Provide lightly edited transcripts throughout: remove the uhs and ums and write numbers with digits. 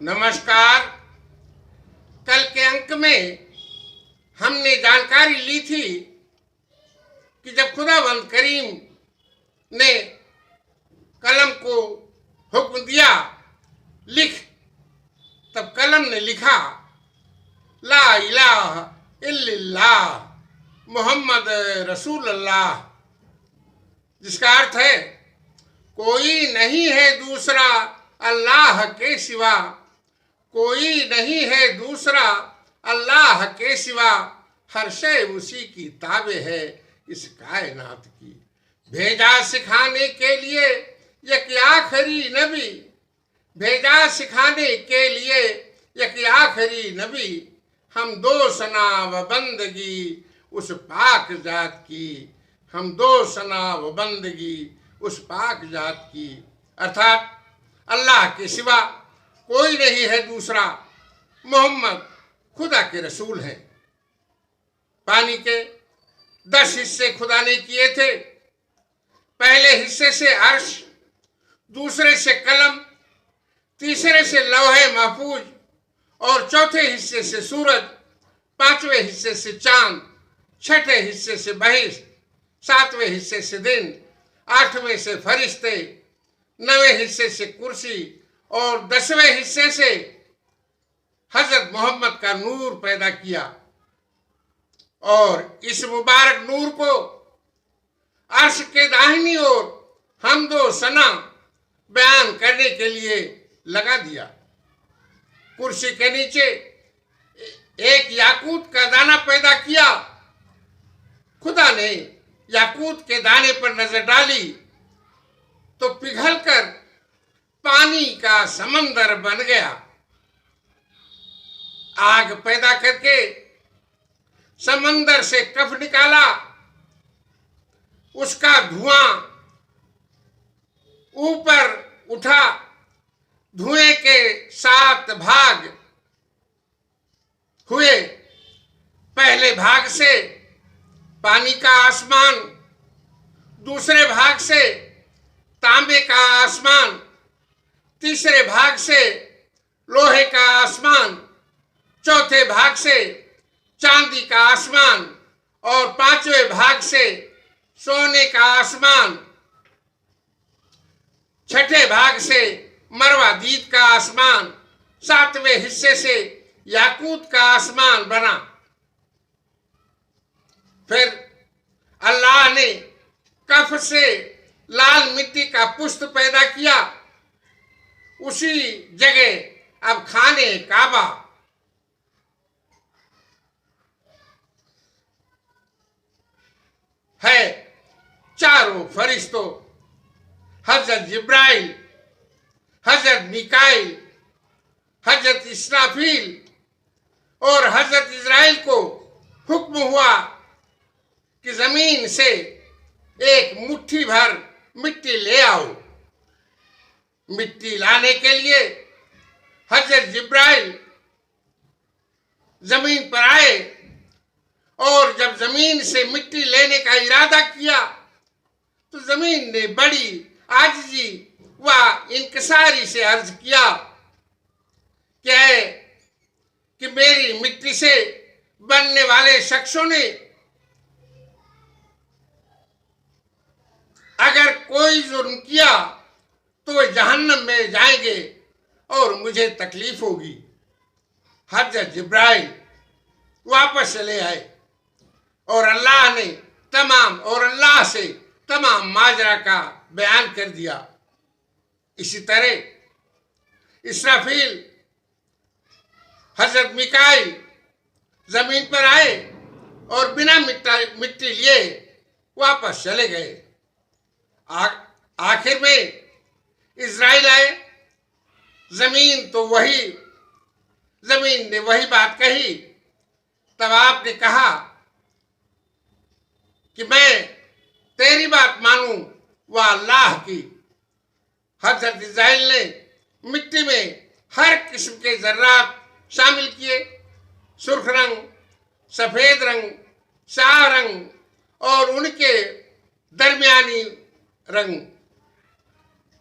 नमस्कार। कल के अंक में हमने जानकारी ली थी कि जब खुदावंद करीम ने कलम को हुक्म दिया लिख, तब कलम ने लिखा ला इलाहा इल्लल्लाह मोहम्मद रसूलुल्लाह, जिसका अर्थ है कोई नहीं है दूसरा अल्लाह के सिवा, कोई नहीं है दूसरा अल्लाह के सिवा, हर शय उसी की ताबे है इस कायनात की। भेजा सिखाने के लिए एक आखिरी नबी, भेजा सिखाने के लिए एक आखिरी नबी, हम दो सना व बंदगी उस पाक जात की, हम दो सना व बंदगी उस पाक जात की। अर्थात अल्लाह के सिवा कोई नहीं है दूसरा, मोहम्मद खुदा के रसूल हैं। पानी के 10 हिस्से खुदा ने किए थे। पहले हिस्से से अर्श, दूसरे से कलम, तीसरे से लौहे महफूज और चौथे हिस्से से सूरज, पांचवें हिस्से से चांद, छठे हिस्से से बहिश्त, सातवें हिस्से से दिन, आठवें से फरिश्ते, 9वें हिस्से से कुर्सी और 10वें हिस्से से हजरत मोहम्मद का नूर पैदा किया। और इस मुबारक नूर को अर्श के दाहिनी ओर हमदो सना बयान करने के लिए लगा दिया। कुर्सी के नीचे एक याकूत का दाना पैदा किया। खुदा ने याकूत के दाने पर नजर डाली तो पिघलकर पानी का समंदर बन गया। आग पैदा करके समंदर से कफ निकाला, उसका धुआं ऊपर उठा। धुएं के 7 भाग हुए। पहले भाग से पानी का आसमान, दूसरे भाग से तांबे का आसमान, तीसरे भाग से लोहे का आसमान, चौथे भाग से चांदी का आसमान और पांचवें भाग से सोने का आसमान, छठे भाग से मरवादीद का आसमान, सातवें हिस्से से याकूत का आसमान बना। फिर अल्लाह ने कफ से लाल मिट्टी का पुष्प पैदा किया। उसी जगह अब खाने काबा है। चारों फरिश्तों हजरत जिब्राइल, हजरत मिकाइल, हजरत इसराफील और हजरत इजराइल को हुक्म हुआ कि जमीन से एक मुट्ठी भर मिट्टी ले आओ। मिट्टी लाने के लिए हजरत जिब्राइल जमीन पर आए और जब जमीन से मिट्टी लेने का इरादा किया तो जमीन ने बड़ी आजिजी व इनकिसारी से अर्ज किया कि मेरी मिट्टी से बनने वाले शख्सों ने अगर कोई जुर्म किया तो वे जहन्नम में जाएंगे और मुझे तकलीफ होगी। हजरत जिब्राइल वापस चले आए और अल्लाह से तमाम माजरा का बयान कर दिया। इसी तरह इसराफील, हजरत मिकाइल जमीन पर आए और बिना मिट्टी लिए वापस चले गए। आखिर में इजराइल आए। जमीन ने वही बात कही। तब आपने कहा कि मैं तेरी बात मानूं व अल्लाह की। हजरत इजराइल ने मिट्टी में हर किस्म के जर्रात शामिल किए। सुर्ख रंग, सफेद रंग, शाह रंग और उनके दरमियानी रंग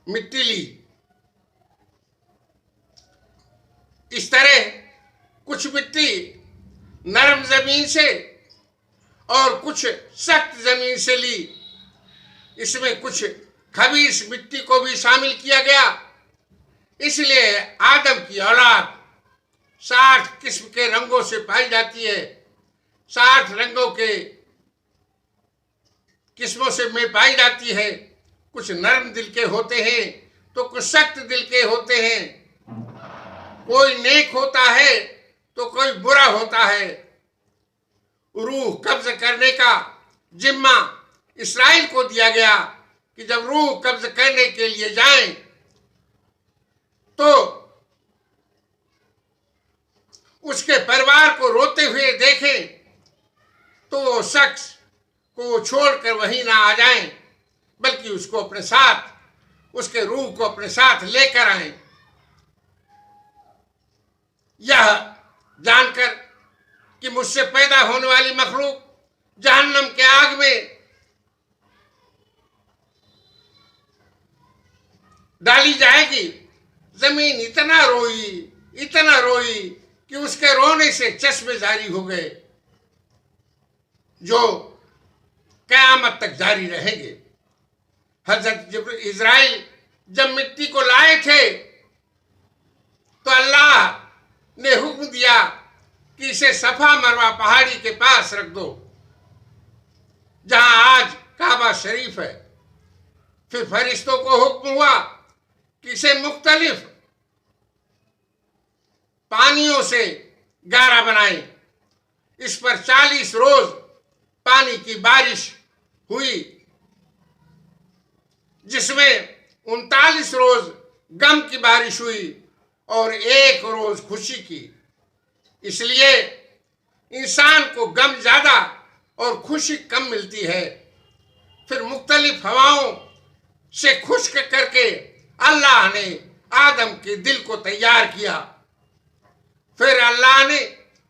मिट्टी ली। इस तरह कुछ मिट्टी नरम जमीन से और कुछ सख्त जमीन से ली। इसमें कुछ खबीस मिट्टी को भी शामिल किया गया। इसलिए आदम की औलाद 60 किस्म के रंगों से पाई जाती है। 60 रंगों के किस्मों से में पाई जाती है। कुछ नरम दिल के होते हैं तो कुछ सख्त दिल के होते हैं। कोई नेक होता है तो कोई बुरा होता है। रूह कब्ज करने का जिम्मा इस्राइल को दिया गया कि जब रूह कब्ज करने के लिए जाएं तो उसके परिवार को रोते हुए देखें तो वो शख्स को छोड़कर वहीं ना आ जाएं, बल्कि उसको अपने साथ, उसके रूह को अपने साथ लेकर आएं। यह जानकर कि मुझसे पैदा होने वाली मखलूक जहन्नम के आग में डाली जाएगी, जमीन इतना रोई कि उसके रोने से चश्मे जारी हो गए, जो कयामत तक जारी रहेंगे। हजरत इस्राइल जब मिट्टी को लाए थे तो अल्लाह ने हुक्म दिया कि इसे सफा मरवा पहाड़ी के पास रख दो, जहां आज काबा शरीफ है। फिर फरिश्तों को हुक्म हुआ कि इसे मुख्तलिफ पानियों से गारा बनाएं। इस पर 40 रोज पानी की बारिश हुई, जिसमें 39 रोज गम की बारिश हुई और 1 रोज खुशी की। इसलिए इंसान को गम ज्यादा और खुशी कम मिलती है। फिर मुख्तलिफ हवाओं से खुश्क करके अल्लाह ने आदम के दिल को तैयार किया। फिर अल्लाह ने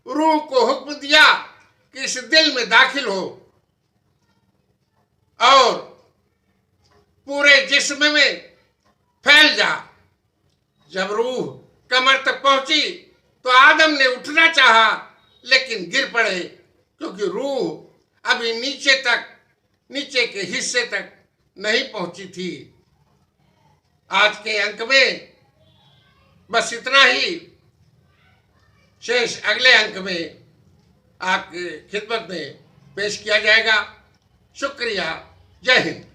रूह को हुक्म दिया कि इस दिल में दाखिल हो और पूरे जिस्म में फैल जा। जब रूह कमर तक पहुंची तो आदम ने उठना चाहा, लेकिन गिर पड़े, क्योंकि रूह अभी नीचे के हिस्से तक नहीं पहुंची थी। आज के अंक में बस इतना ही। शेष अगले अंक में आपकी खिदमत में पेश किया जाएगा। शुक्रिया। जय हिंद।